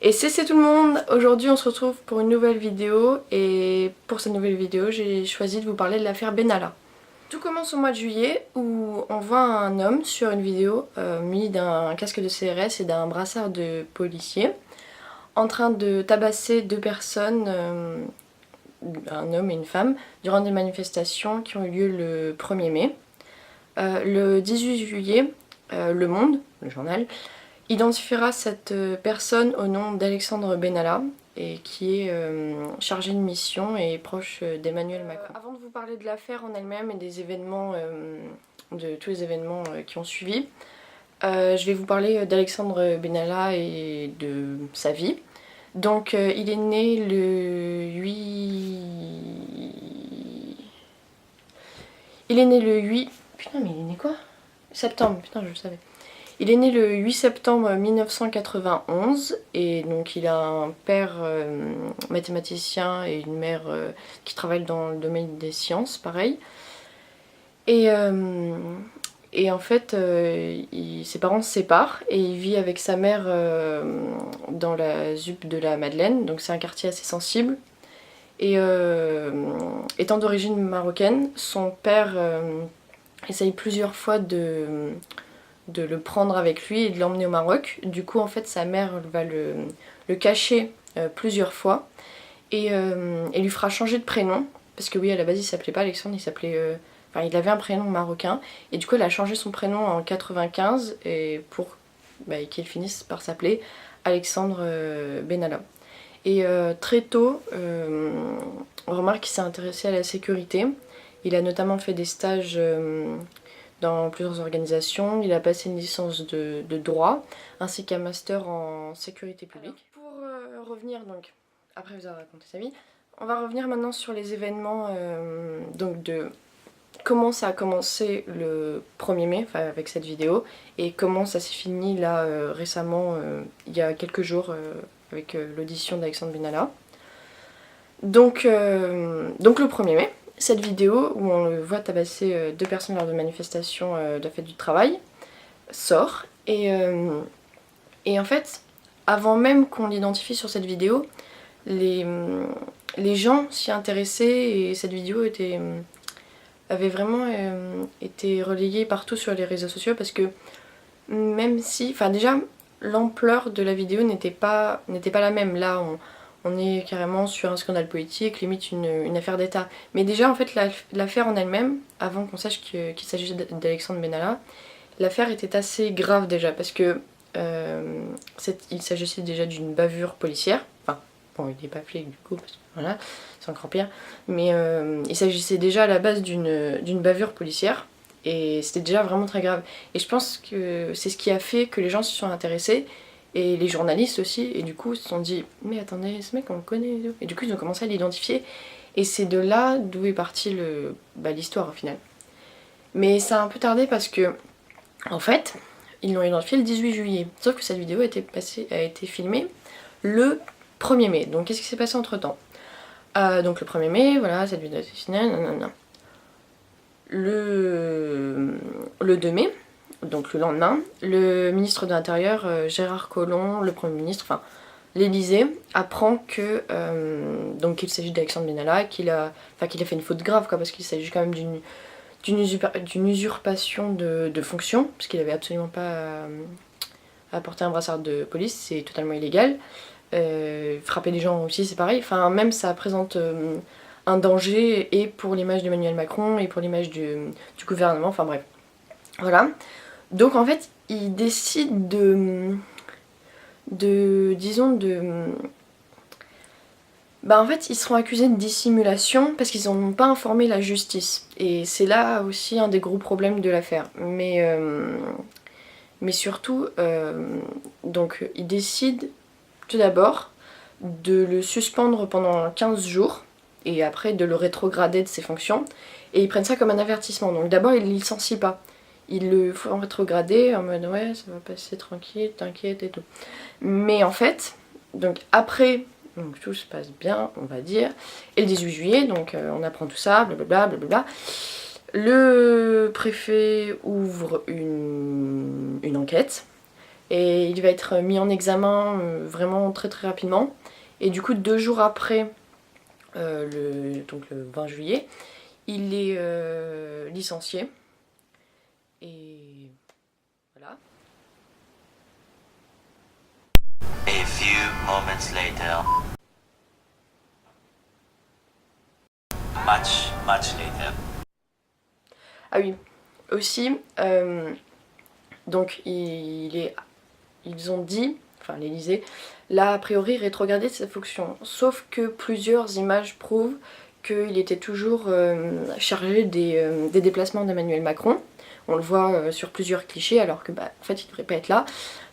Et c'est tout le monde, aujourd'hui on se retrouve pour une nouvelle vidéo et pour cette nouvelle vidéo j'ai choisi de vous parler de l'affaire Benalla. Tout commence au mois de juillet où on voit un homme sur une vidéo muni d'un casque de CRS et d'un brassard de policier en train de tabasser deux personnes, un homme et une femme, durant des manifestations qui ont eu lieu le 1er mai. Le 18 juillet, Le Monde, le journal, identifiera cette personne au nom d'Alexandre Benalla et qui est chargé de mission et proche d'Emmanuel Macron. Avant de vous parler de l'affaire en elle-même et des événements, de tous les événements qui ont suivi, je vais vous parler d'Alexandre Benalla et de sa vie. Donc il est né le 8... Il est né le 8... Putain mais il est né quoi? Septembre, putain je le savais. Il est né le 8 septembre 1991 et donc il a un père mathématicien et une mère qui travaille dans le domaine des sciences, pareil. Et en fait, ses parents se séparent et il vit avec sa mère dans la ZUP de la Madeleine, donc c'est un quartier assez sensible. Et étant d'origine marocaine, son père essaye plusieurs fois de le prendre avec lui et de l'emmener au Maroc. Du coup, en fait, sa mère va le cacher plusieurs fois et lui fera changer de prénom. Parce que oui, à la base, il s'appelait pas Alexandre, il s'appelait... Enfin, il avait un prénom marocain. Et du coup, elle a changé son prénom en 95 et pour qu'il finisse par s'appeler Alexandre Benalla. Et très tôt, on remarque qu'il s'est intéressé à la sécurité. Il a notamment fait des stages... dans plusieurs organisations, il a passé une licence de droit ainsi qu'un master en sécurité publique. Alors, pour revenir donc, après vous avoir raconté sa vie, on va revenir maintenant sur les événements donc de comment ça a commencé le 1er mai, enfin avec cette vidéo, et comment ça s'est fini là récemment, il y a quelques jours avec l'audition d'Alexandre Benalla. Donc le 1er mai, cette vidéo où on le voit tabasser deux personnes lors de manifestations de la fête du travail sort et en fait avant même qu'on l'identifie sur cette vidéo, les gens s'y intéressaient et cette vidéo avait vraiment été relayée partout sur les réseaux sociaux parce que même si, enfin déjà l'ampleur de la vidéo n'était pas la même. Là on est carrément sur un scandale politique, limite une affaire d'État. Mais déjà en fait l'affaire en elle-même, avant qu'on sache qu'il s'agissait d'Alexandre Benalla, l'affaire était assez grave déjà parce que il s'agissait déjà d'une bavure policière. Enfin, bon il n'est pas flic du coup parce que voilà, c'est encore pire. Mais il s'agissait déjà à la base d'une bavure policière et c'était déjà vraiment très grave. Et je pense que c'est ce qui a fait que les gens se sont intéressés. Et les journalistes aussi, et du coup ils se sont dit mais attendez, ce mec on le connaît, et du coup ils ont commencé à l'identifier, et c'est de là d'où est partie l'histoire au final. Mais ça a un peu tardé parce que, en fait, ils l'ont identifié le 18 juillet, sauf que cette vidéo a été filmée le 1er mai, donc qu'est-ce qui s'est passé entre temps? Donc le 1er mai, voilà, cette vidéo a été filmée, nanana. Le 2 mai, donc le lendemain, le ministre de l'Intérieur, Gérard Collomb, le Premier ministre, enfin l'Élysée, apprend que donc qu'il s'agit d'Alexandre Benalla, qu'il a fait une faute grave quoi, parce qu'il s'agit quand même d'une usurpation de fonction, parce qu'il avait absolument pas à porter un brassard de police, c'est totalement illégal. Frapper les gens aussi c'est pareil, enfin même ça présente un danger et pour l'image d'Emmanuel Macron et pour l'image du gouvernement, enfin bref. Voilà. Donc en fait, ils décident en fait, ils seront accusés de dissimulation parce qu'ils n'ont pas informé la justice. Et c'est là aussi un des gros problèmes de l'affaire. Mais surtout, donc ils décident tout d'abord de le suspendre pendant 15 jours et après de le rétrograder de ses fonctions. Et ils prennent ça comme un avertissement. Donc d'abord, ils ne le licencient pas. Ils le font rétrograder en mode ouais ça va passer tranquille, t'inquiète et tout. Mais en fait, donc après, donc tout se passe bien on va dire, et le 18 juillet, donc on apprend tout ça, blablabla, blablabla. Le préfet ouvre une enquête Et il va être mis en examen vraiment très rapidement. Et du coup 2 jours après, donc le 20 juillet, il est licencié. Et voilà. A few moments later. Much later. Ah oui, aussi, donc ils ont dit, enfin l'Elysée, l'a a priori rétrogradé de sa fonction. Sauf que plusieurs images prouvent qu'il était toujours chargé des déplacements d'Emmanuel Macron. On le voit sur plusieurs clichés alors que en fait il ne devrait pas être là.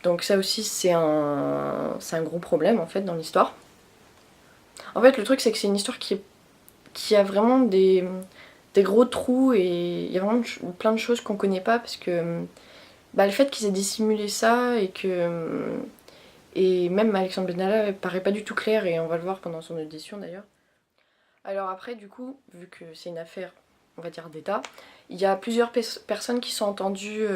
Donc ça aussi c'est un gros problème en fait dans l'histoire. En fait le truc c'est que c'est une histoire qui a vraiment des gros trous et il y a vraiment plein de choses qu'on connaît pas parce que le fait qu'ils aient dissimulé ça et que et même Alexandre Benalla paraît pas du tout clair et on va le voir pendant son audition d'ailleurs. Alors après du coup, vu que c'est une affaire on va dire d'État, il y a plusieurs personnes qui sont entendues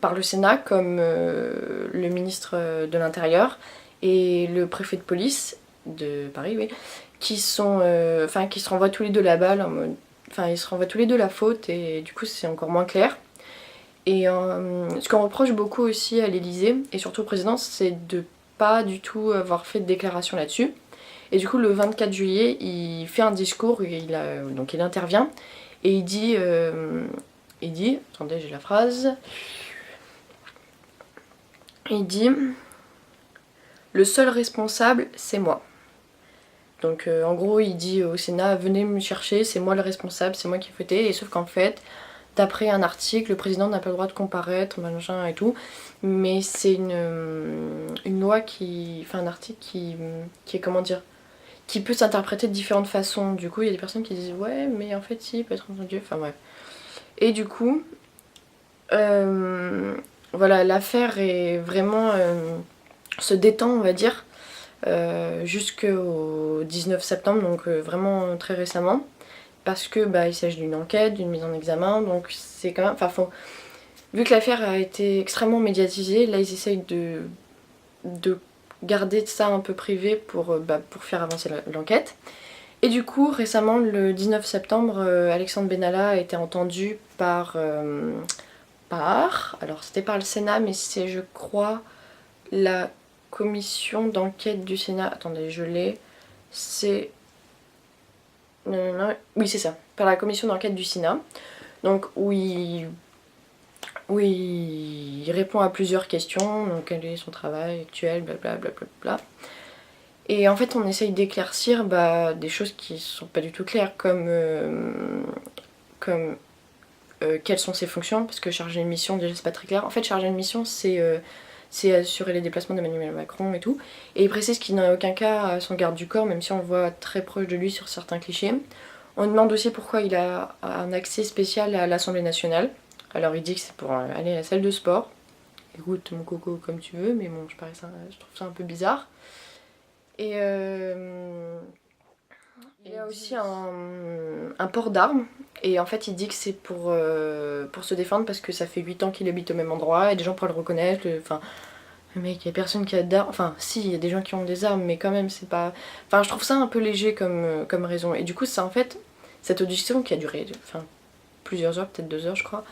par le Sénat comme le ministre de l'Intérieur et le préfet de police de Paris, oui, qui se renvoient tous les deux la balle, ils se renvoient tous les deux la faute et du coup c'est encore moins clair. Et ce qu'on reproche beaucoup aussi à l'Elysée, et surtout au président, c'est de pas du tout avoir fait de déclaration là-dessus. Et du coup, le 24 juillet, il fait un discours, donc il intervient, et il dit, attendez, j'ai la phrase, il dit « Le seul responsable, c'est moi ». Donc en gros, il dit au Sénat « Venez me chercher, c'est moi le responsable, c'est moi qui ai fauté », et sauf qu'en fait, d'après un article, le président n'a pas le droit de comparaître, machin et tout, mais c'est une loi un article qui est, comment dire, qui peut s'interpréter de différentes façons. Du coup, il y a des personnes qui disent ouais, mais en fait, si, il peut être entendu, enfin bref. Et du coup, voilà, l'affaire est vraiment se détend, on va dire, jusqu'au 19 septembre, donc vraiment très récemment. Parce que il s'agit d'une enquête, d'une mise en examen, donc c'est quand même. Vu que l'affaire a été extrêmement médiatisée, là ils essayent de garder ça un peu privé pour faire avancer l'enquête. Et du coup, récemment, le 19 septembre, Alexandre Benalla a été entendu alors c'était par le Sénat, mais c'est je crois la commission d'enquête du Sénat. Attendez, je l'ai. C'est non, oui, c'est ça, par la commission d'enquête du Sénat, donc où il répond à plusieurs questions, donc quel est son travail actuel, blablabla. Et en fait, on essaye d'éclaircir des choses qui sont pas du tout claires, comme quelles sont ses fonctions, parce que chargé de mission, déjà c'est pas très clair. En fait, chargé de mission, c'est assurer les déplacements d'Emmanuel Macron et tout. Et il précise qu'il n'a aucun cas son garde du corps, même si on le voit très proche de lui sur certains clichés. On demande aussi pourquoi il a un accès spécial à l'Assemblée nationale. Alors il dit que c'est pour aller à la salle de sport. Écoute mon coco comme tu veux, mais bon, je trouve ça un peu bizarre. Et il y a aussi un port d'armes. Et en fait il dit que c'est pour se défendre parce que ça fait 8 ans qu'il habite au même endroit et des gens pourraient le reconnaître. Le mec, il y a personne qui a d'armes. Enfin, si, il y a des gens qui ont des armes, mais quand même, c'est pas. Enfin, je trouve ça un peu léger comme raison. Et du coup, ça, en fait, cette audition qui a duré plusieurs heures, peut-être 2 heures, je crois,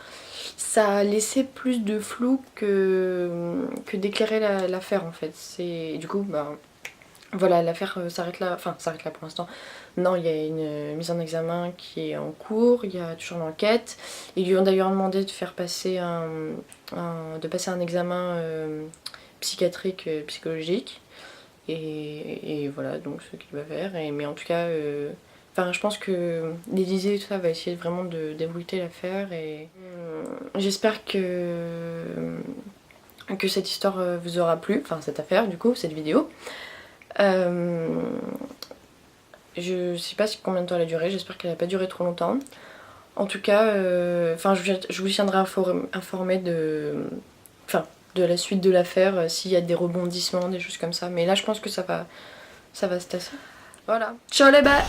ça a laissé plus de flou que d'éclairer l'affaire, en fait. Du coup, voilà, l'affaire s'arrête là. Enfin, s'arrête là pour l'instant. Non, il y a une mise en examen qui est en cours, il y a toujours l'enquête. Ils lui ont d'ailleurs demandé de faire passer un examen psychiatrique, psychologique. Et voilà, donc ce qu'il va faire. Mais en tout cas, je pense que l'Elysée et tout ça va essayer vraiment de débrouiller l'affaire. Et j'espère que cette histoire vous aura plu. Enfin, cette affaire, du coup, cette vidéo. Je sais pas combien de temps elle a duré, j'espère qu'elle n'a pas duré trop longtemps. En tout cas, je vous tiendrai informé de la suite de l'affaire, s'il y a des rebondissements, des choses comme ça. Mais là, je pense que ça va se tasser. Voilà. Ciao les bas.